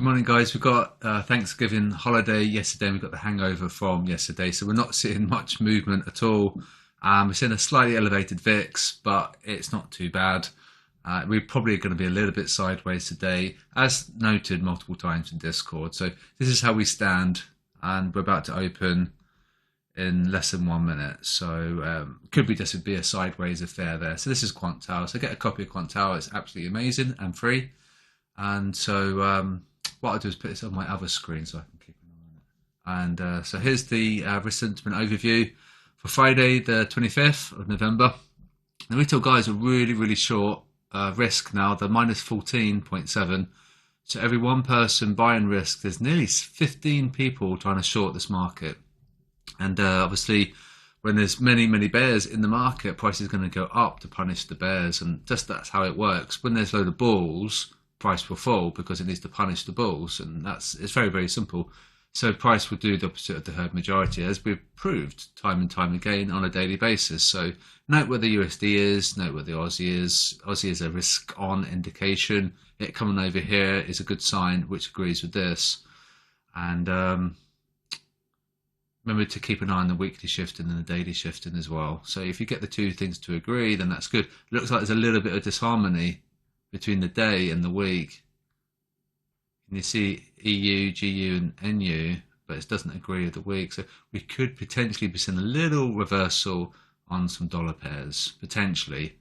morning, guys. We've got Thanksgiving holiday yesterday, and we've got the hangover from yesterday, so we're not seeing much movement at all. We're seeing a slightly elevated VIX, but it's not too bad. We're probably going to be a little bit sideways today, as noted multiple times in Discord. So this is how we stand, and we're about to open in less than 1 minute. So could be just be a sideways affair there. So this is Quant Tower. So get a copy of Quant Tower. It's absolutely amazing and free. And so what I'll do is put this on my other screen so I can keep an eye on it. And so here's the risk sentiment overview for Friday, the 25th of November. The retail guys are really short risk now. They're minus 14.7. So every one person buying risk, there's nearly 15 people trying to short this market. And obviously, when there's many bears in the market, price is going to go up to punish the bears. And just that's how it works. When there's a load of bulls, price will fall because it needs to punish the bulls, and it's very simple. So price will do the opposite of the herd majority, as we've proved time and time again on a daily basis. So note where the USD is, note where the Aussie is. Aussie is a risk on indication. It coming over here is a good sign, which agrees with this. And remember to keep an eye on the weekly shifting and the daily shifting as well. So if you get the two things to agree, then that's good. It looks like there's a little bit of disharmony between the day and the week. And you see EU, GU and NU, but it doesn't agree with the week. So we could potentially be seeing a little reversal on some dollar pairs, potentially,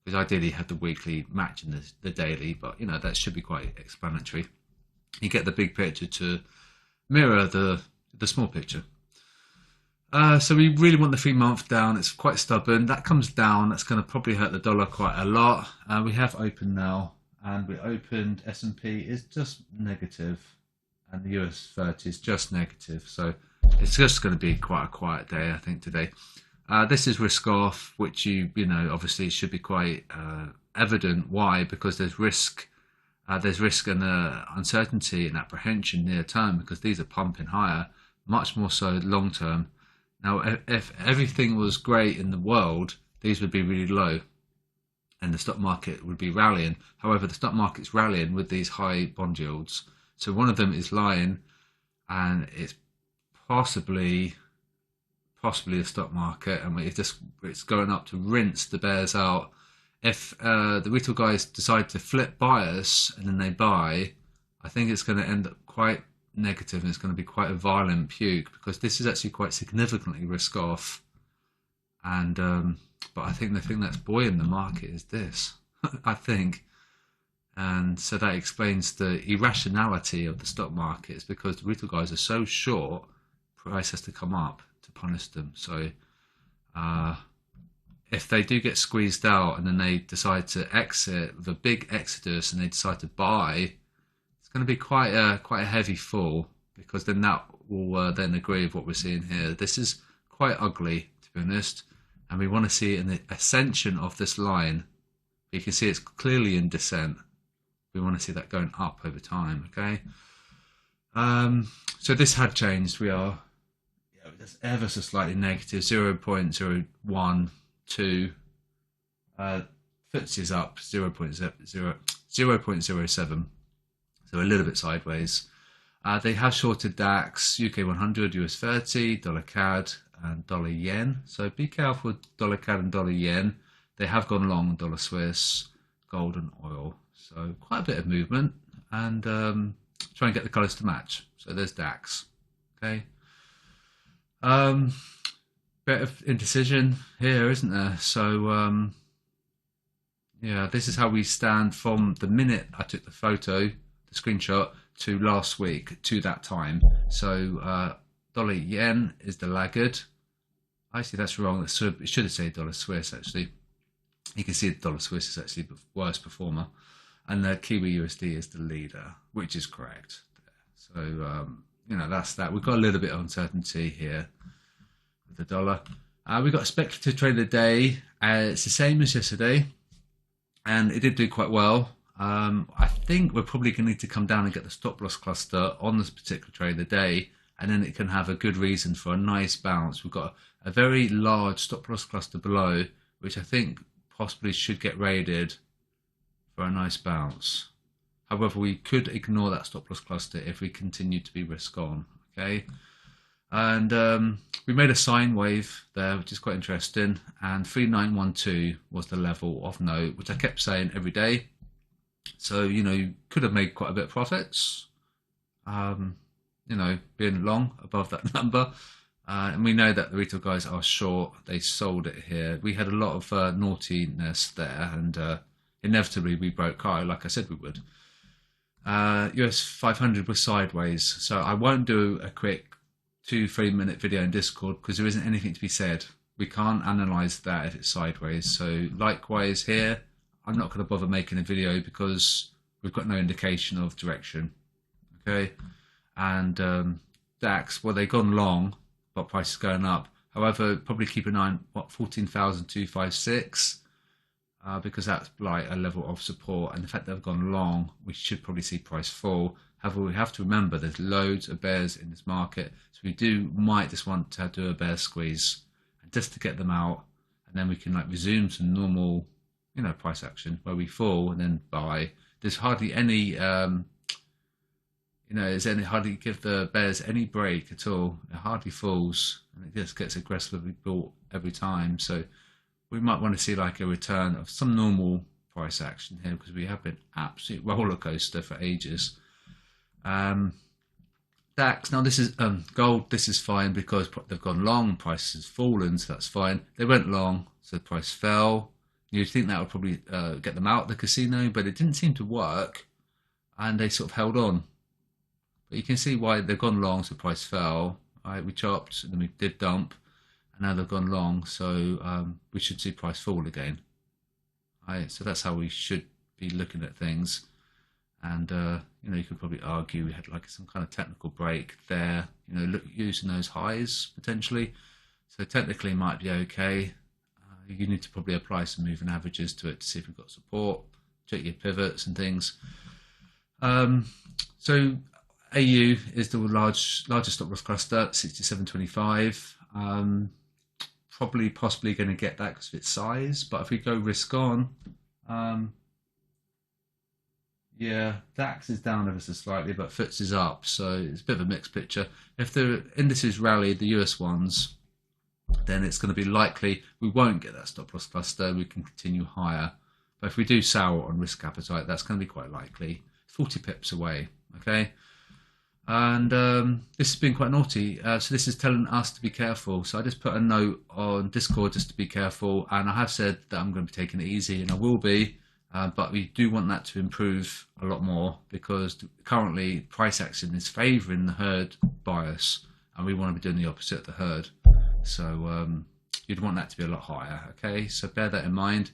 because ideally you have the weekly matching the daily, but you know, that should be quite explanatory. You get the big picture to mirror the small picture. So we really want the 3 month down. It's quite stubborn. That comes down. That's going to probably hurt the dollar quite a lot. We have opened now, and we opened S&P is just negative, and the US 30 is just negative. So it's just going to be quite a quiet day, I think, today. This is risk off, which you know obviously should be quite evident. Why? Because there's risk. There's risk and uncertainty and apprehension near term, because these are pumping higher, much more so long term. Now, if everything was great in the world, these would be really low and the stock market would be rallying. However, the stock market's rallying with these high bond yields. So one of them is lying, and it's possibly the stock market, and it's going up to rinse the bears out. If the retail guys decide to flip bias and then they buy, I think it's going to end up quite negative, and it's going to be quite a violent puke, because this is actually quite significantly risk off. And but I think the thing that's buoying the market is this, I think. And so that explains the irrationality of the stock markets, because the retail guys are so short, price has to come up to punish them. So if they do get squeezed out and then they decide to exit with a big exodus and they decide to buy, it's going to be quite a heavy fall, because then that will then agree with what we're seeing here. This is quite ugly, to be honest, and we want to see an ascension of this line. You can see it's clearly in descent. We want to see that going up over time. Okay, so this had changed. We are just ever so slightly negative, 0.012. FTSE is up 0.07. So a little bit sideways. They have shorted DAX, UK 100, US 30, dollar CAD and dollar yen. So be careful with dollar CAD and dollar yen. They have gone long dollar Swiss, gold and oil. So quite a bit of movement, and try and get the colours to match. So there's DAX. Okay. Bit of indecision here, isn't there? So yeah, this is how we stand from the minute I took the photo, the screenshot, to last week, to that time. So dollar yen is the laggard. Actually, that's wrong. It should have said dollar Swiss, actually. You can see the dollar Swiss is actually the worst performer, and the Kiwi USD is the leader, which is correct. So you know, that's that. We've got a little bit of uncertainty here with the dollar. We've got a speculative trade of the day. It's the same as yesterday, and it did do quite well. I think we're probably going to need to come down and get the stop loss cluster on this particular trade of the day, and then it can have a good reason for a nice bounce. We've got a very large stop loss cluster below, which I think possibly should get raided for a nice bounce. However, we could ignore that stop loss cluster if we continue to be risk on. Okay, and we made a sine wave there, which is quite interesting, and 3912 was the level of note, which I kept saying every day. So you could have made quite a bit of profits, being long above that number. And we know that the retail guys are short. They sold it here. We had a lot of naughtiness there, and inevitably we broke high, like I said we would. US 500 was sideways, so I won't do a quick 2-3 minute video in Discord because there isn't anything to be said. We can't analyze that if it's sideways. So likewise here, I'm not going to bother making a video because we've got no indication of direction. Okay, and DAX, well, they've gone long, but price is going up. However, probably keep an eye on what 14,256 because that's like a level of support, and the fact they've gone long, we should probably see price fall. However, we have to remember there's loads of bears in this market, so we might just want to do a bear squeeze and just to get them out, and then we can like resume some normal price action where we fall and then buy. There's hardly any hardly give the bears any break at all. It hardly falls, and it just gets aggressively bought every time. So we might want to see like a return of some normal price action here because we have been absolute roller coaster for ages. DAX, now this is gold. This is fine because they've gone long, price has fallen, so that's fine. They went long, so the price fell. You'd think that would probably get them out of the casino, but it didn't seem to work, and they sort of held on. But you can see why they've gone long, so the price fell. Right, we chopped, and then we did dump, and now they've gone long, so we should see price fall again. Right, so that's how we should be looking at things. And you could probably argue we had like some kind of technical break there. Using those highs potentially, so technically might be okay. You need to probably apply some moving averages to it to see if we've got support. Check your pivots and things. So AU is the largest stop loss cluster, 67.25. Possibly going to get that because of its size. But if we go risk on, yeah, DAX is down ever so slightly, but FTSE is up. So it's a bit of a mixed picture. If the indices rally, the US ones, then it's going to be likely we won't get that stop loss cluster. We can continue higher. But if we do sour on risk appetite, that's going to be quite likely. 40 pips away, okay? And this has been quite naughty. So this is telling us to be careful. So I just put a note on Discord just to be careful. And I have said that I'm going to be taking it easy, and I will be. But we do want that to improve a lot more because currently price action is favouring the herd bias, and we want to be doing the opposite of the herd. So you'd want that to be a lot higher, okay? So bear that in mind.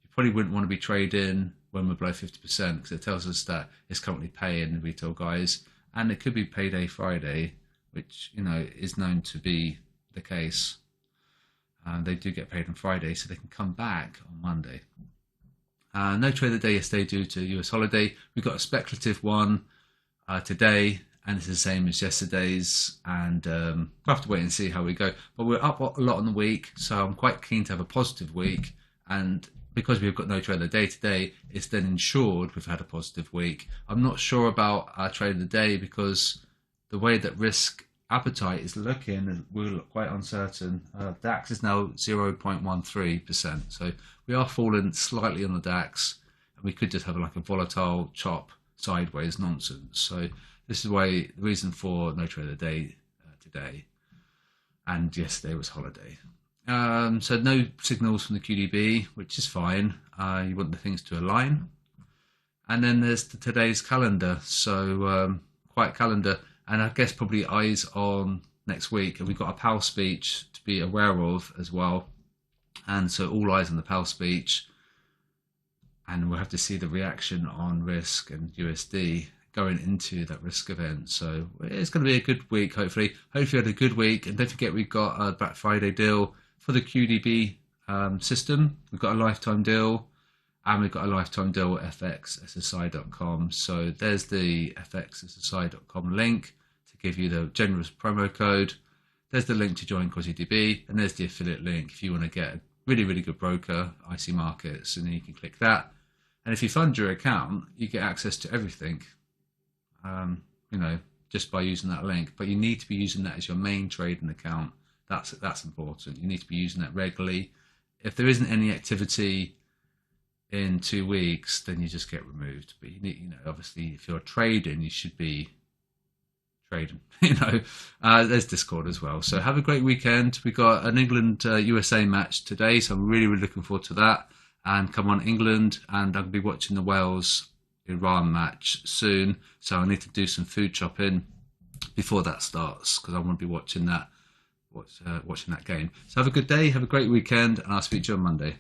You probably wouldn't want to be trading when we're below 50% because it tells us that it's currently paying the retail guys, and it could be payday Friday, which is known to be the case. They do get paid on Friday, so they can come back on Monday. No trade of the day yesterday due to US holiday. We've got a speculative one today, and it's the same as yesterday's, and we'll have to wait and see how we go. But we're up a lot on the week, so I'm quite keen to have a positive week, and because we've got no trade of the day today, it's then ensured we've had a positive week. I'm not sure about our trade of the day because the way that risk appetite is looking, we look quite uncertain. DAX is now 0.13%, so we are falling slightly on the DAX, and we could just have like a volatile chop sideways nonsense. So this is why the reason for no trade of the day today, and yesterday was holiday. So no signals from the QDB, which is fine. You want the things to align. And then there's today's calendar, so quiet calendar, and I guess probably eyes on next week. And we've got a PAL speech to be aware of as well. And so all eyes on the PAL speech. And we'll have to see the reaction on risk and USD going into that risk event. So it's going to be a good week, hopefully. Hopefully you had a good week. And don't forget, we've got a Black Friday deal for the QDB system. We've got a lifetime deal, and we've got a lifetime deal at fxssi.com. So there's the fxssi.com link to give you the generous promo code. There's the link to join Quasidb, and there's the affiliate link if you want to get a really, really good broker, IC Markets, and then you can click that. And if you fund your account, you get access to everything, you know, just by using that link. But you need to be using that as your main trading account. That's important. You need to be using that regularly. If there isn't any activity in 2 weeks, then you just get removed. But you need, you know, obviously, if you're trading, you should be trading. You know, there's Discord as well. So have a great weekend. We got an England USA match today, so I'm really, really looking forward to that. And come on, England, and I'm gonna be watching the Wales Iran match soon. So I need to do some food shopping before that starts, because I want to be watching that game. So have a good day, have a great weekend, and I'll speak to you on Monday.